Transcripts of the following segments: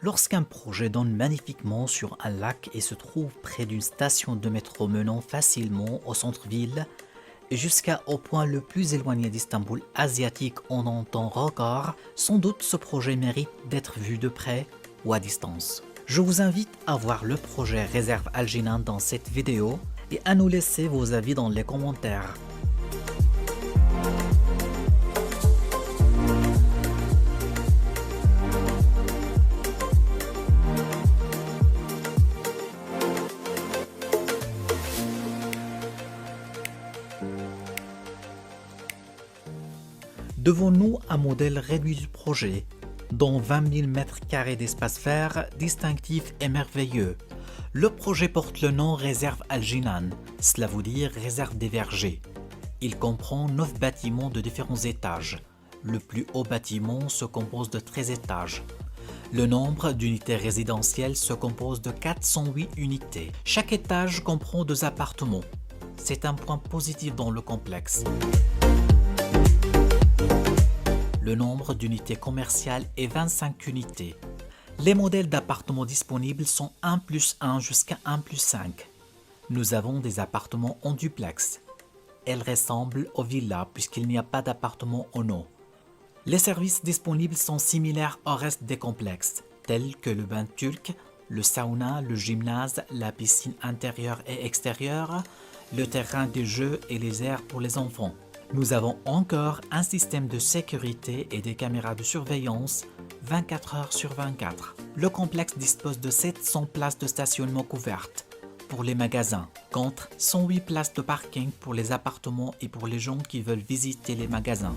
Lorsqu'un projet donne magnifiquement sur un lac et se trouve près d'une station de métro menant facilement au centre-ville, et jusqu'au point le plus éloigné d'Istanbul asiatique en un temps record, sans doute ce projet mérite d'être vu de près ou à distance. Je vous invite à voir le projet Réserve Al Jinan dans cette vidéo et à nous laisser vos avis dans les commentaires. Devant nous un modèle réduit du projet, dont 20 000 m² d'espace vert distinctif et merveilleux. Le projet porte le nom Réserve Al Jinan, cela veut dire réserve des vergers. Il comprend 9 bâtiments de différents étages. Le plus haut bâtiment se compose de 13 étages. Le nombre d'unités résidentielles se compose de 408 unités. Chaque étage comprend 2 appartements. C'est un point positif dans le complexe. Le nombre d'unités commerciales est 25 unités. Les modèles d'appartements disponibles sont 1+1 jusqu'à 1+5. Nous avons des appartements en duplex. Elles ressemblent aux villas puisqu'il n'y a pas d'appartement en eau. Les services disponibles sont similaires au reste des complexes, tels que le bain turc, le sauna, le gymnase, la piscine intérieure et extérieure, le terrain de jeu et les aires pour les enfants. Nous avons encore un système de sécurité et des caméras de surveillance 24 heures sur 24. Le complexe dispose de 700 places de stationnement couvertes pour les magasins, contre 108 places de parking pour les appartements et pour les gens qui veulent visiter les magasins.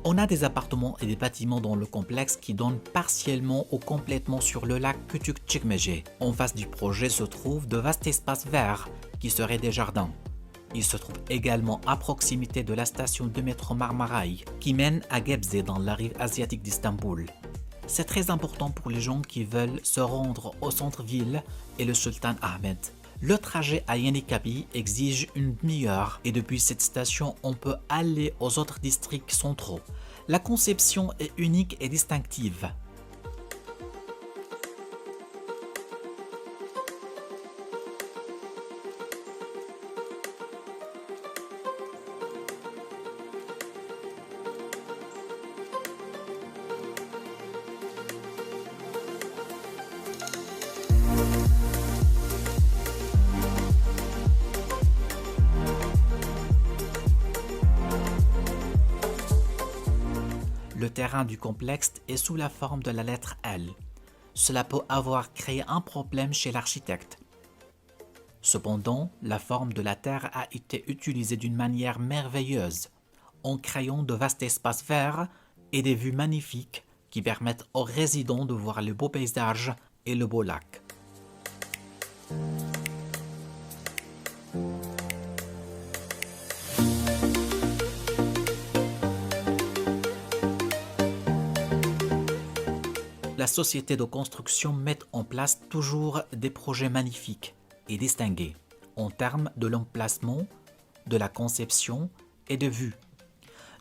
On a des appartements et des bâtiments dans le complexe qui donnent partiellement ou complètement sur le lac Küçükçekmece. En face du projet se trouvent de vastes espaces verts qui seraient des jardins. Il se trouve également à proximité de la station de métro Marmaray qui mène à Gebze dans la rive asiatique d'Istanbul. C'est très important pour les gens qui veulent se rendre au centre-ville et le Sultan Ahmed. Le trajet à Yenikapi exige une demi-heure et depuis cette station on peut aller aux autres districts centraux. La conception est unique et distinctive. Le terrain du complexe est sous la forme de la lettre L. Cela peut avoir créé un problème chez l'architecte. Cependant, la forme de la Terre a été utilisée d'une manière merveilleuse, en créant de vastes espaces verts et des vues magnifiques qui permettent aux résidents de voir le beau paysage et le beau lac. La société de construction met en place toujours des projets magnifiques et distingués en termes de l'emplacement, de la conception et de vue.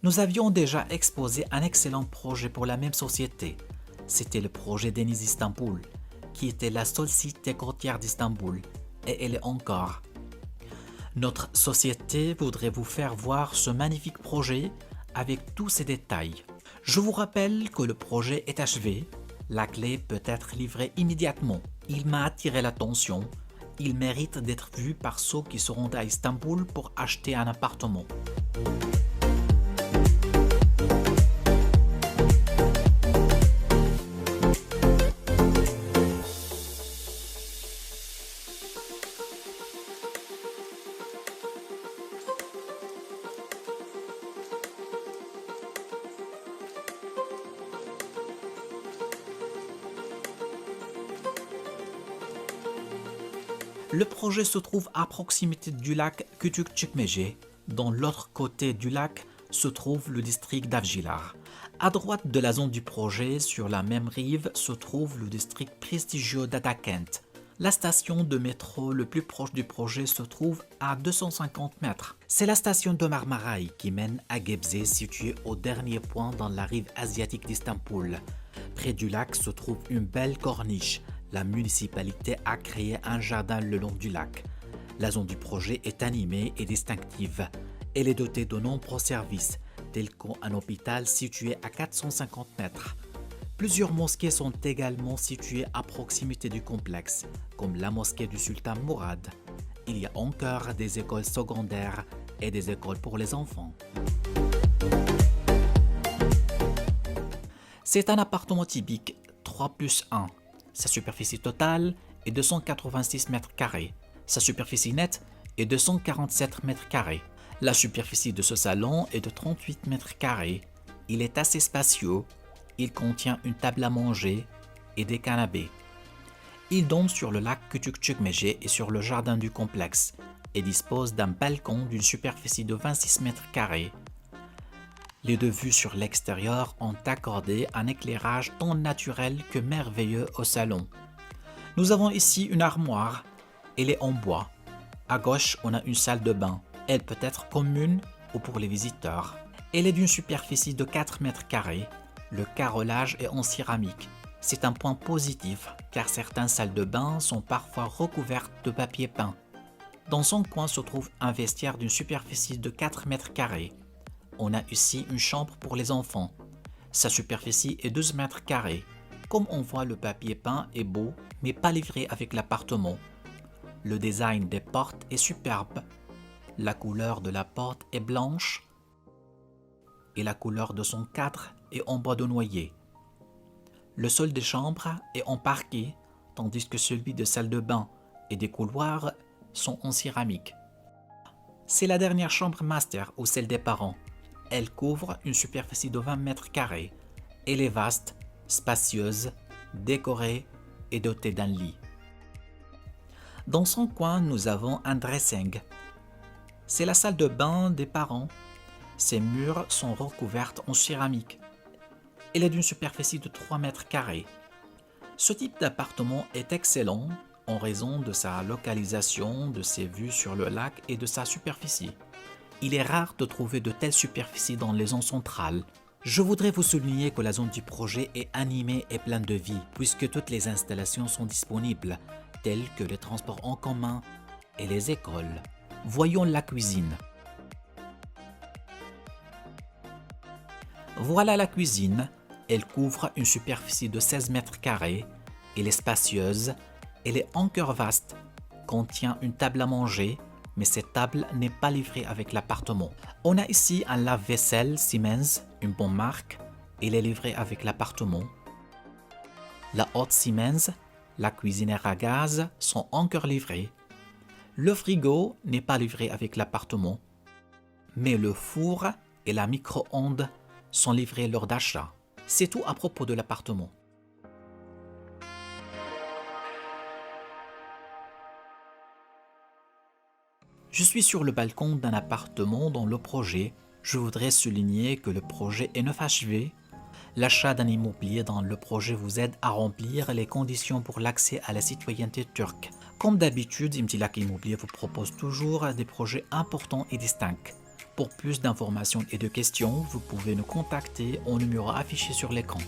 Nous avions déjà exposé un excellent projet pour la même société. C'était le projet Deniz Istanbul, qui était la seule cité côtière d'Istanbul, et elle est encore. Notre société voudrait vous faire voir ce magnifique projet avec tous ses détails. Je vous rappelle que le projet est achevé. La clé peut être livrée immédiatement. Il m'a attiré l'attention. Il mérite d'être vu par ceux qui se rendent à Istanbul pour acheter un appartement. Le projet se trouve à proximité du lac Küçükçekmece. Dans l'autre côté du lac se trouve le district d'Avcılar. À droite de la zone du projet, sur la même rive, se trouve le district prestigieux d'Atakent. La station de métro le plus proche du projet se trouve à 250 mètres. C'est la station de Marmaray qui mène à Gebze, située au dernier point dans la rive asiatique d'Istanbul. Près du lac se trouve une belle corniche. La municipalité a créé un jardin le long du lac. La zone du projet est animée et distinctive. Elle est dotée de nombreux services, tels qu'un hôpital situé à 450 mètres. Plusieurs mosquées sont également situées à proximité du complexe, comme la mosquée du sultan Mourad. Il y a encore des écoles secondaires et des écoles pour les enfants. C'est un appartement typique 3+1. Sa superficie totale est 286 mètres carrés. Sa superficie nette est 247 mètres carrés. La superficie de ce salon est de 38 mètres carrés. Il est assez spacieux. Il contient une table à manger et des canapés. Il donne sur le lac Küçükçekmece et sur le jardin du complexe et dispose d'un balcon d'une superficie de 26 mètres carrés. Les deux vues sur l'extérieur ont accordé un éclairage tant naturel que merveilleux au salon. Nous avons ici une armoire. Elle est en bois. À gauche, on a une salle de bain. Elle peut être commune ou pour les visiteurs. Elle est d'une superficie de 4 mètres carrés. Le carrelage est en céramique. C'est un point positif car certaines salles de bain sont parfois recouvertes de papier peint. Dans son coin se trouve un vestiaire d'une superficie de 4 mètres carrés. On a ici une chambre pour les enfants. Sa superficie est 12 mètres carrés. Comme on voit, le papier peint est beau, mais pas livré avec l'appartement. Le design des portes est superbe. La couleur de la porte est blanche et la couleur de son cadre est en bois de noyer. Le sol des chambres est en parquet, tandis que celui de salle de bain et des couloirs sont en céramique. C'est la dernière chambre master ou celle des parents. Elle couvre une superficie de 20 mètres carrés. Elle est vaste, spacieuse, décorée et dotée d'un lit. Dans son coin, nous avons un dressing. C'est la salle de bain des parents. Ses murs sont recouverts en céramique. Elle est d'une superficie de 3 mètres carrés. Ce type d'appartement est excellent en raison de sa localisation, de ses vues sur le lac et de sa superficie. Il est rare de trouver de telles superficies dans les zones centrales. Je voudrais vous souligner que la zone du projet est animée et pleine de vie, puisque toutes les installations sont disponibles, telles que les transports en commun et les écoles. Voyons la cuisine. Voilà la cuisine. Elle couvre une superficie de 16 mètres carrés. Elle est spacieuse. Elle est encore vaste. Contient une table à manger, mais cette table n'est pas livrée avec l'appartement. On a ici un lave-vaisselle Siemens, une bonne marque. Il est livré avec l'appartement. La haute Siemens, la cuisinière à gaz sont encore livrées. Le frigo n'est pas livré avec l'appartement, mais le four et la micro-ondes sont livrés lors d'achat. C'est tout à propos de l'appartement. Je suis sur le balcon d'un appartement dans le projet. Je voudrais souligner que le projet est neuf achevé. L'achat d'un immobilier dans le projet vous aide à remplir les conditions pour l'accès à la citoyenneté turque. Comme d'habitude, Imtilak Immobilier vous propose toujours des projets importants et distincts. Pour plus d'informations et de questions, vous pouvez nous contacter au numéro affiché sur l'écran.